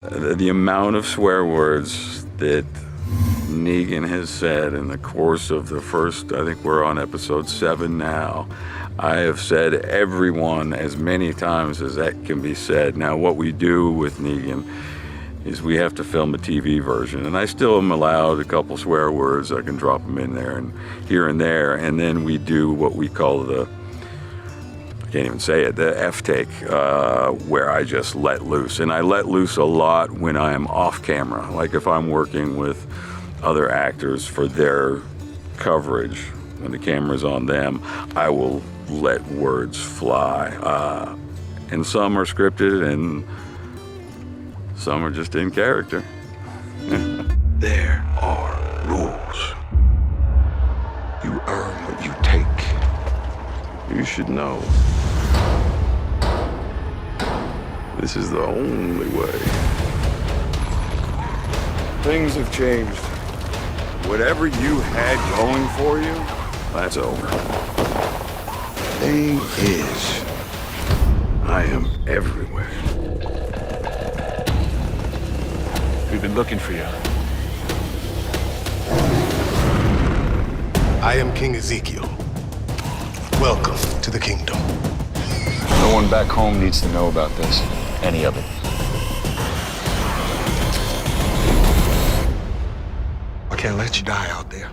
The amount of swear words that Negan has said in the course of the first, I think we're on episode 7 now. I have said every one as many times as that can be said. Now, what we do with Negan is we have to film a TV version, and I still am allowed a couple swear words. I can drop them in there and here and there, and then we do what we call I can't even say it, the F-take, where I just let loose. And I let loose a lot when I am off camera. Like if I'm working with other actors for their coverage, when the camera's on them, I will let words fly. And some are scripted and some are just in character. There are rules. You earn what you take. You should know. This is the only way. Things have changed. Whatever you had going for you, that's over. Thing is, I am everywhere. We've been looking for you. I am King Ezekiel. Welcome to the kingdom. No one back home needs to know about this. Any of it. I can't let you die out there.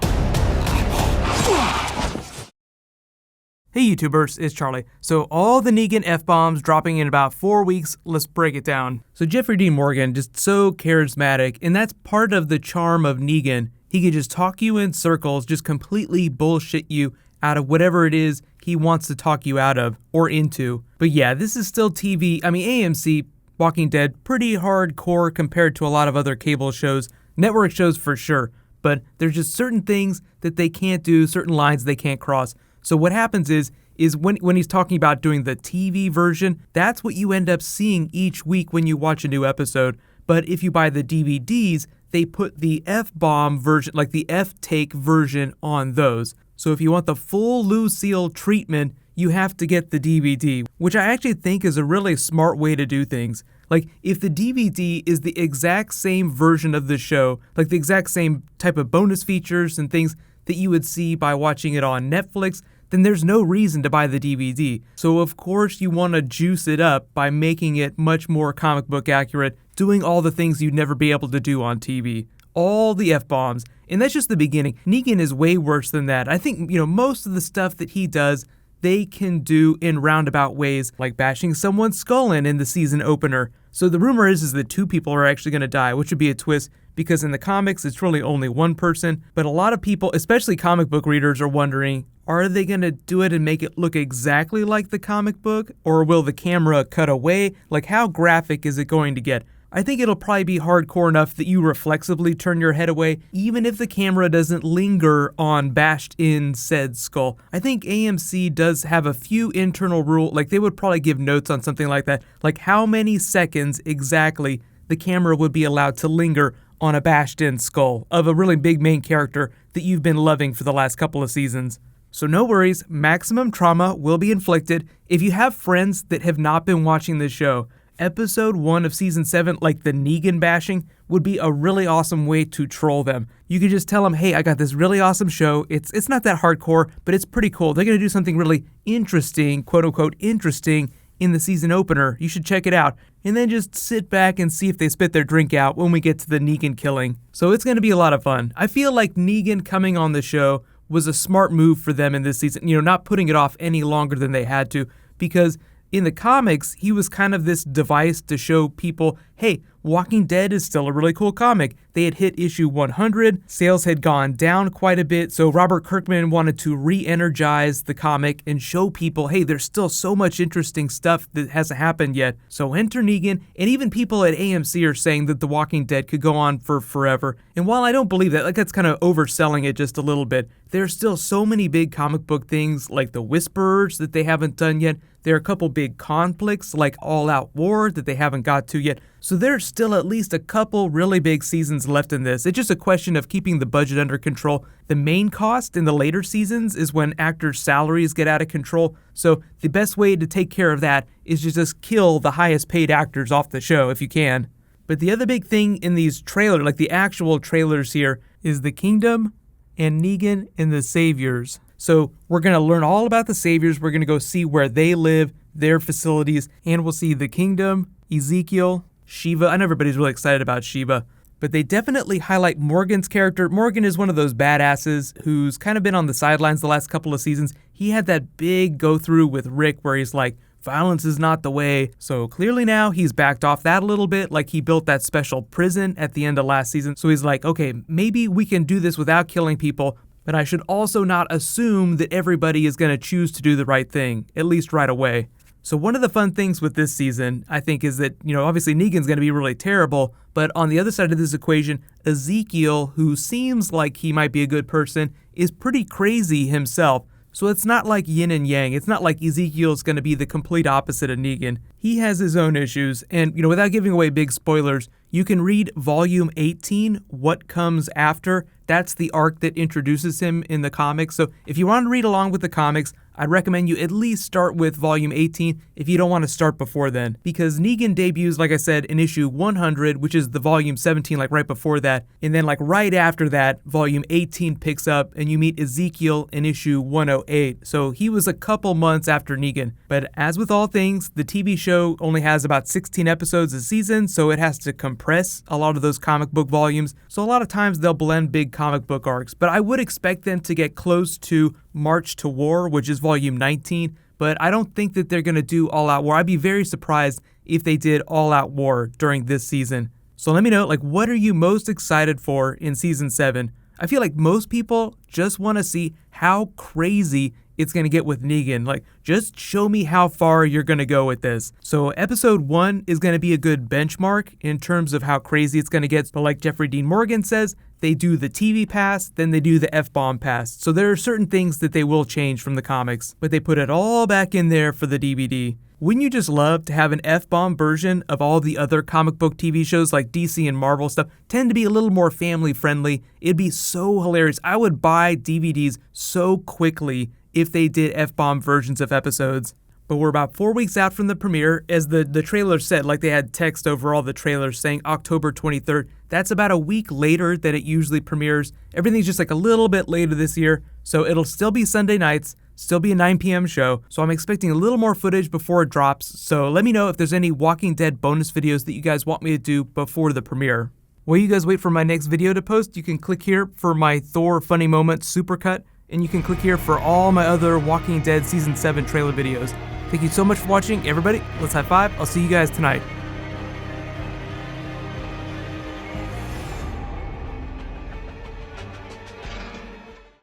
Hey YouTubers, it's Charlie. So all the Negan F-bombs dropping in about 4 weeks, let's break it down. So Jeffrey Dean Morgan, just so charismatic, and that's part of the charm of Negan. He can just talk you in circles, just completely bullshit you out of whatever it is he wants to talk you out of or into. But yeah, this is still TV. I mean, AMC, Walking Dead, pretty hardcore compared to a lot of other cable shows, network shows for sure. But there's just certain things that they can't do, certain lines they can't cross. So what happens is when he's talking about doing the TV version, that's what you end up seeing each week when you watch a new episode. But if you buy the DVDs, they put the F-bomb version, like the F-take version on those. So if you want the full Lucille treatment, you have to get the DVD, which I actually think is a really smart way to do things. Like, if the DVD is the exact same version of the show, like the exact same type of bonus features and things that you would see by watching it on Netflix, then there's no reason to buy the DVD. So of course you want to juice it up by making it much more comic book accurate, doing all the things you'd never be able to do on TV. All the F-bombs. And that's just the beginning. Negan is way worse than that. I think, most of the stuff that he does, they can do in roundabout ways, like bashing someone's skull in the season opener. So the rumor is that 2 people are actually going to die, which would be a twist, because in the comics, it's really only 1 person. But a lot of people, especially comic book readers, are wondering, are they going to do it and make it look exactly like the comic book? Or will the camera cut away? Like, how graphic is it going to get? I think it'll probably be hardcore enough that you reflexively turn your head away, even if the camera doesn't linger on bashed in said skull. I think AMC does have a few internal rules, like they would probably give notes on something like that, like how many seconds exactly the camera would be allowed to linger on a bashed in skull of a really big main character that you've been loving for the last couple of seasons. So no worries, maximum trauma will be inflicted. If you have friends that have not been watching this show, Episode 1 of Season 7, like the Negan bashing, would be a really awesome way to troll them. You could just tell them, hey, I got this really awesome show. It's not that hardcore, but it's pretty cool. They're going to do something really interesting, quote-unquote interesting, in the season opener. You should check it out. And then just sit back and see if they spit their drink out when we get to the Negan killing. So it's going to be a lot of fun. I feel like Negan coming on the show was a smart move for them in this season. Not putting it off any longer than they had to, because in the comics, he was kind of this device to show people, hey, Walking Dead is still a really cool comic. They had hit issue 100, sales had gone down quite a bit, so Robert Kirkman wanted to re-energize the comic and show people, hey, there's still so much interesting stuff that hasn't happened yet. So enter Negan, and even people at AMC are saying that The Walking Dead could go on for forever. And while I don't believe that, like that's kind of overselling it just a little bit, there's still so many big comic book things like The Whisperers that they haven't done yet. There are a couple big conflicts like All Out War that they haven't got to yet. So there's still at least a couple really big seasons left in this. It's just a question of keeping the budget under control. The main cost in the later seasons is when actors' salaries get out of control. So the best way to take care of that is to just kill the highest paid actors off the show if you can. But the other big thing in these trailers, like the actual trailers here, is the Kingdom and Negan and the Saviors. So we're going to learn all about the Saviors. We're going to go see where they live, their facilities, and we'll see the Kingdom, Ezekiel, Shiva. I know everybody's really excited about Shiva, but they definitely highlight Morgan's character. Morgan is one of those badasses who's kind of been on the sidelines the last couple of seasons. He had that big go-through with Rick where he's like, violence is not the way. So clearly now he's backed off that a little bit, like he built that special prison at the end of last season. So he's like, okay, maybe we can do this without killing people, but I should also not assume that everybody is going to choose to do the right thing, at least right away. So one of the fun things with this season, I think, is that, obviously Negan's going to be really terrible, but on the other side of this equation, Ezekiel, who seems like he might be a good person, is pretty crazy himself. So it's not like yin and yang. It's not like Ezekiel's going to be the complete opposite of Negan. He has his own issues, and, without giving away big spoilers, you can read Volume 18, What Comes After. That's the arc that introduces him in the comics. So if you want to read along with the comics, I'd recommend you at least start with Volume 18 if you don't want to start before then. Because Negan debuts, like I said, in issue 100, which is the Volume 17, like right before that. And then like right after that, Volume 18 picks up and you meet Ezekiel in issue 108. So he was a couple months after Negan. But as with all things, the TV show only has about 16 episodes a season, so it has to compress a lot of those comic book volumes. So a lot of times they'll blend big comic book arcs. But I would expect them to get close to March to War, which is Volume 19, but I don't think that they're going to do All Out War. I'd be very surprised if they did All Out War during this season. So let me know, what are you most excited for in Season 7? I feel like most people just want to see how crazy it's going to get with Negan. Just show me how far you're going to go with this. So Episode 1 is going to be a good benchmark in terms of how crazy it's going to get. But like Jeffrey Dean Morgan says, they do the TV pass, then they do the F-bomb pass. So there are certain things that they will change from the comics, but they put it all back in there for the DVD. Wouldn't you just love to have an F-bomb version of all the other comic book TV shows like DC and Marvel stuff tend to be a little more family friendly? It'd be so hilarious. I would buy DVDs so quickly if they did F-bomb versions of episodes. But we're about 4 weeks out from the premiere. As the trailer said, they had text over all the trailers saying October 23rd. That's about a week later than it usually premieres. Everything's just a little bit later this year. So it'll still be Sunday nights, still be a 9 p.m. show. So I'm expecting a little more footage before it drops. So let me know if there's any Walking Dead bonus videos that you guys want me to do before the premiere. While you guys wait for my next video to post, you can click here for my Thor Funny Moments Supercut. And you can click here for all my other Walking Dead Season 7 trailer videos. Thank you so much for watching, everybody. Let's high five. I'll see you guys tonight.